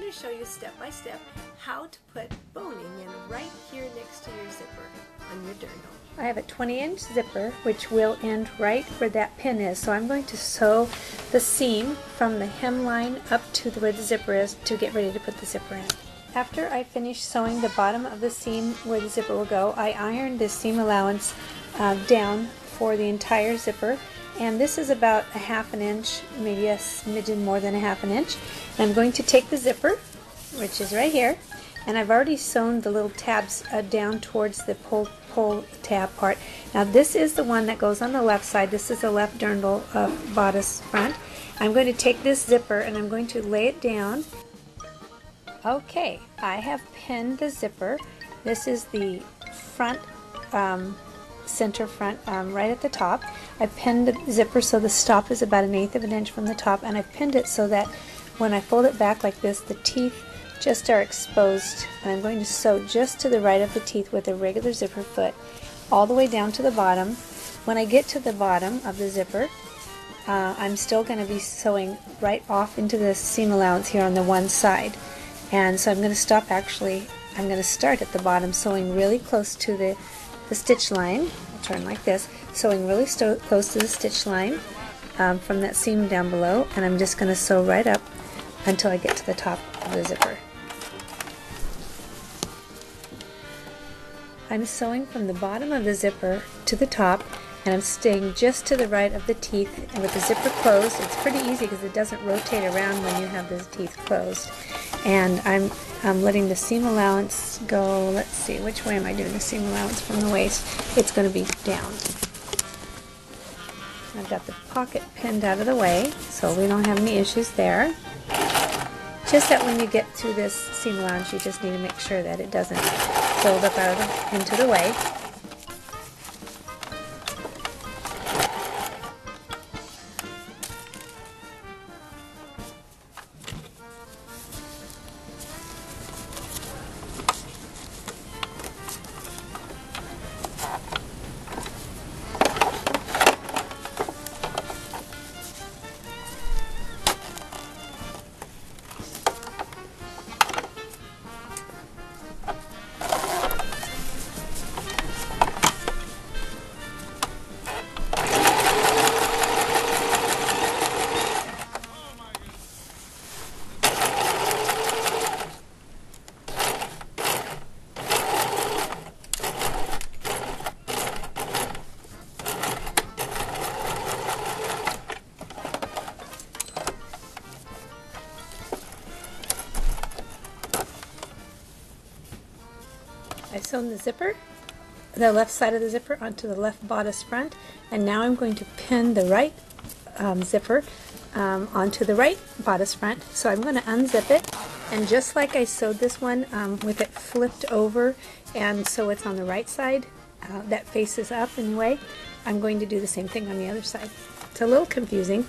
to show you step by step how to put boning in right here next to your zipper on your dirndl. I have a 20-inch zipper which will end right where that pin is, so I'm going to sew the seam from the hemline up to where the zipper is to get ready to put the zipper in. After I finish sewing the bottom of the seam where the zipper will go, I ironed this seam allowance down for the entire zipper, and this is about a half an inch, maybe a smidgen more than a half an inch. And I'm going to take the zipper, which is right here, and I've already sewn the little tabs down towards the pull tab part. Now this is the one that goes on the left side. This is the left dirndl bodice front. I'm going to take this zipper and I'm going to lay it down. Okay, I have pinned the zipper. This is the front, center front, right at the top. I pinned the zipper so the stop is about 1/8 of an inch from the top, and I've pinned it so that when I fold it back like this, the teeth just are exposed, and I'm going to sew just to the right of the teeth with a regular zipper foot all the way down to the bottom. When I get to the bottom of the zipper, I'm still going to be sewing right off into the seam allowance here on the one side, and so I'm going to stop. Actually, I'm going to start at the bottom, sewing really close to the stitch line. I'll turn like this, sewing really close to the stitch line from that seam down below, and I'm just going to sew right up until I get to the top of the zipper. I'm sewing from the bottom of the zipper to the top, and I'm staying just to the right of the teeth, and with the zipper closed. It's pretty easy because it doesn't rotate around when you have the teeth closed. And I'm letting the seam allowance go. Let's see, which way am I doing the seam allowance from the waist? It's going to be down. I've got the pocket pinned out of the way, so we don't have any issues there. Just that when you get to this seam allowance, you just need to make sure that it doesn't fold up into the way. I've sewn the zipper, the left side of the zipper onto the left bodice front, and now I'm going to pin the right zipper onto the right bodice front. So I'm going to unzip it, and just like I sewed this one with it flipped over, and so it's on the right side that faces up anyway, I'm going to do the same thing on the other side. It's a little confusing.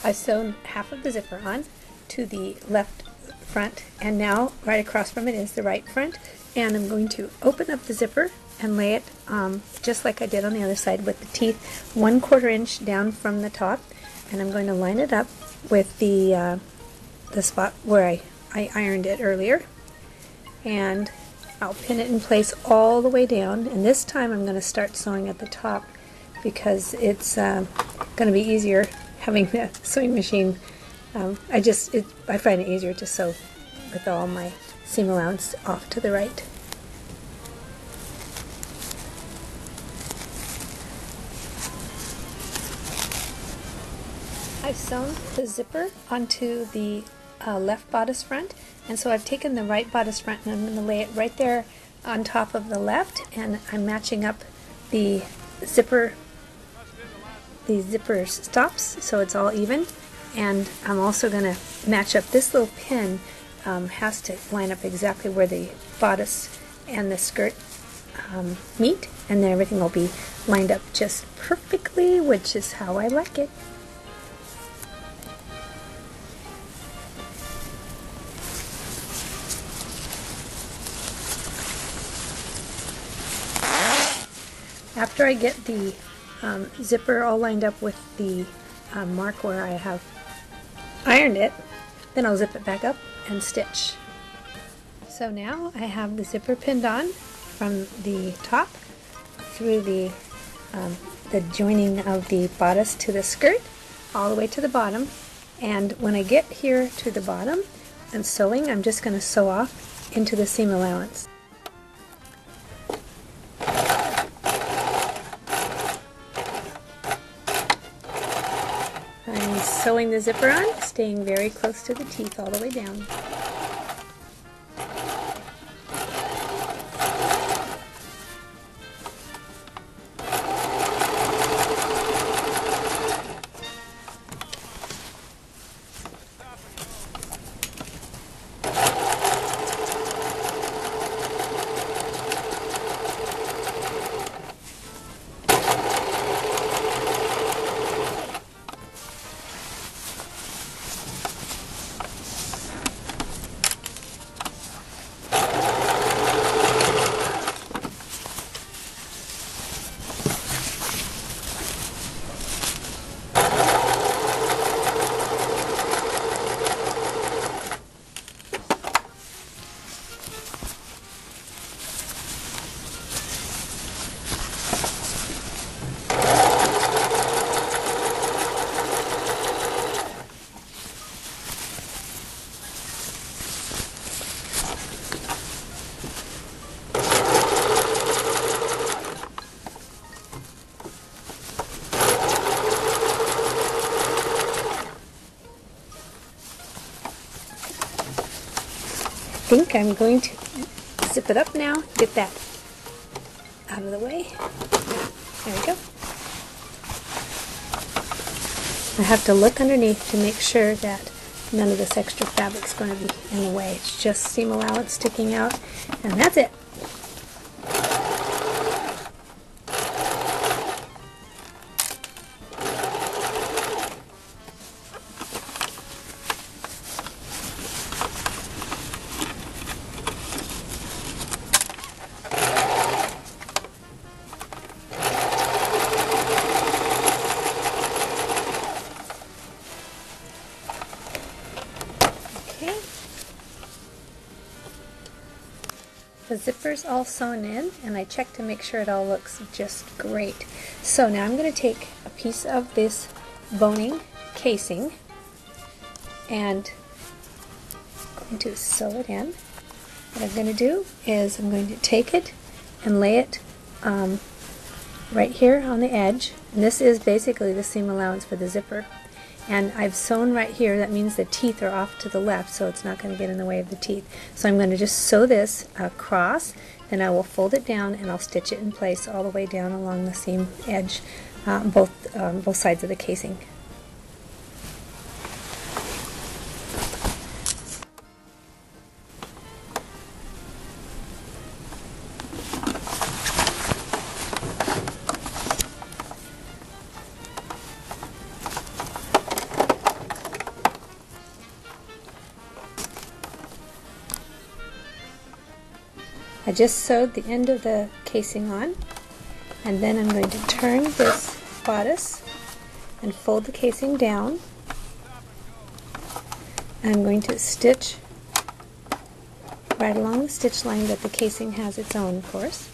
I've sewn half of the zipper on to the left front, and now right across from it is the right front, and I'm going to open up the zipper and lay it just like I did on the other side, with the teeth 1/4 inch down from the top, and I'm going to line it up with the spot where I ironed it earlier, and I'll pin it in place all the way down. And this time I'm going to start sewing at the top because it's going to be easier having the sewing machine. I find it easier to sew with all my seam allowance off to the right. I've sewn the zipper onto the left bodice front, and so I've taken the right bodice front and I'm going to lay it right there on top of the left, and I'm matching up the zipper stops so it's all even. And I'm also going to match up this little pin, has to line up exactly where the bodice and the skirt meet, and then everything will be lined up just perfectly, which is how I like it. After I get the zipper all lined up with the mark where I have ironed it, Then I'll zip it back up and stitch. So now I have the zipper pinned on from the top through the joining of the bodice to the skirt all the way to the bottom. And when I get here to the bottom and sewing, I'm just going to sew off into the seam allowance. I'm sewing the zipper on, staying very close to the teeth all the way down. I think I'm going to zip it up now, get that out of the way. There we go. I have to look underneath to make sure that none of this extra fabric is going to be in the way. It's just seam allowance sticking out, and that's it. The zipper's all sewn in, and I checked to make sure it all looks just great. So now I'm going to take a piece of this boning casing and I'm going to sew it in. What I'm going to do is I'm going to take it and lay it right here on the edge. And this is basically the seam allowance for the zipper. And I've sewn right here. That means the teeth are off to the left, so it's not going to get in the way of the teeth. So I'm going to just sew this across, then I will fold it down and I'll stitch it in place all the way down along the seam edge, both sides of the casing. I just sewed the end of the casing on, and then I'm going to turn this bodice and fold the casing down. I'm going to stitch right along the stitch line, but the casing has its own, of course.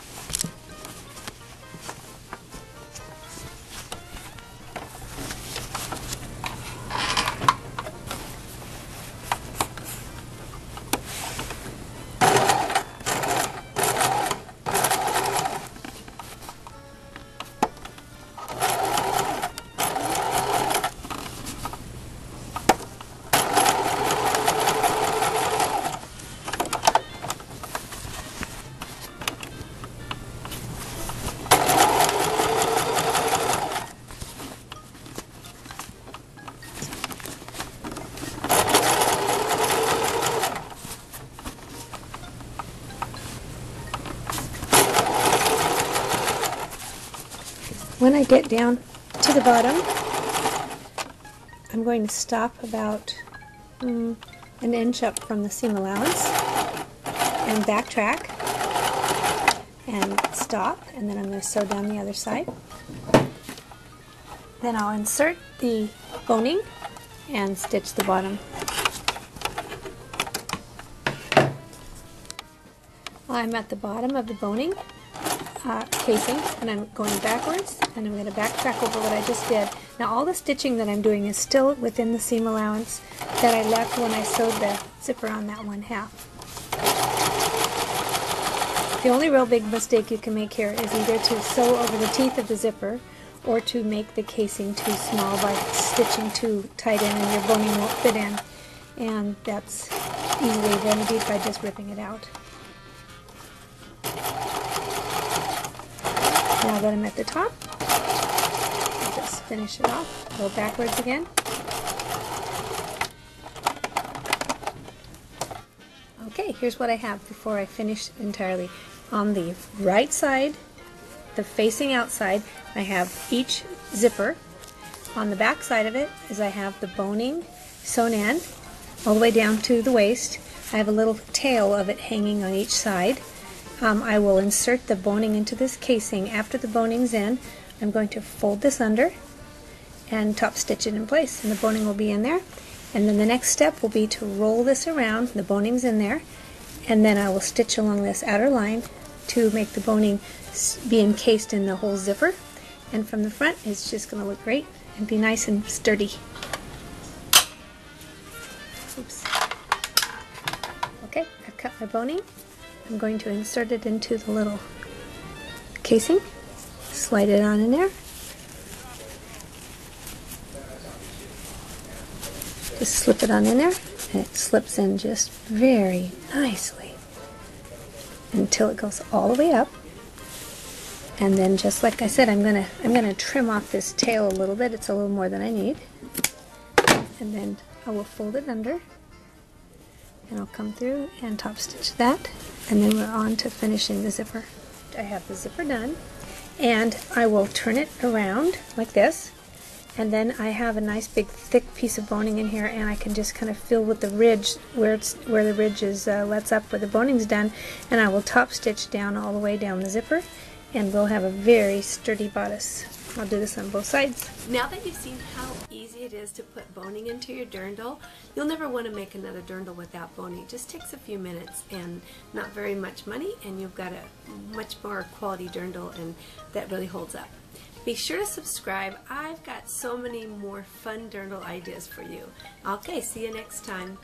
When I get down to the bottom, I'm going to stop about an inch up from the seam allowance and backtrack and stop, and then I'm going to sew down the other side. Then I'll insert the boning and stitch the bottom. I'm at the bottom of the boning casing, and I'm going backwards, and I'm going to backtrack over what I just did. Now all the stitching that I'm doing is still within the seam allowance that I left when I sewed the zipper on that one half. The only real big mistake you can make here is either to sew over the teeth of the zipper or to make the casing too small by stitching too tight in and your boning won't fit in. And that's easily remedied by just ripping it out. Now that I'm at the top, I'll just finish it off. Go backwards again. Okay, here's what I have before I finish entirely. On the right side, the facing outside, I have each zipper. On the back side of it is I have the boning sewn in all the way down to the waist. I have a little tail of it hanging on each side. I will insert the boning into this casing. After the boning's in, I'm going to fold this under and top stitch it in place, and the boning will be in there. And then the next step will be to roll this around, the boning's in there, and then I will stitch along this outer line to make the boning be encased in the whole zipper. And from the front, it's just going to look great and be nice and sturdy. Oops. Okay, I've cut my boning. I'm going to insert it into the little casing, slide it on in there. Just slip it on in there, and it slips in just very nicely until it goes all the way up. And then, just like I said, I'm gonna trim off this tail a little bit. It's a little more than I need. And then I will fold it under, and I'll come through and top stitch that, and then we're on to finishing the zipper. I have the zipper done, and I will turn it around like this, and then I have a nice big thick piece of boning in here, and I can just kind of fill with the ridge where the ridge is lets up where the boning's done, and I will top stitch down all the way down the zipper, and we'll have a very sturdy bodice. I'll do this on both sides. Now that you've seen how easy it is to put boning into your dirndl, you'll never want to make another dirndl without boning. It just takes a few minutes and not very much money, and you've got a much more quality dirndl, and that really holds up. Be sure to subscribe. I've got so many more fun dirndl ideas for you. Okay, see you next time.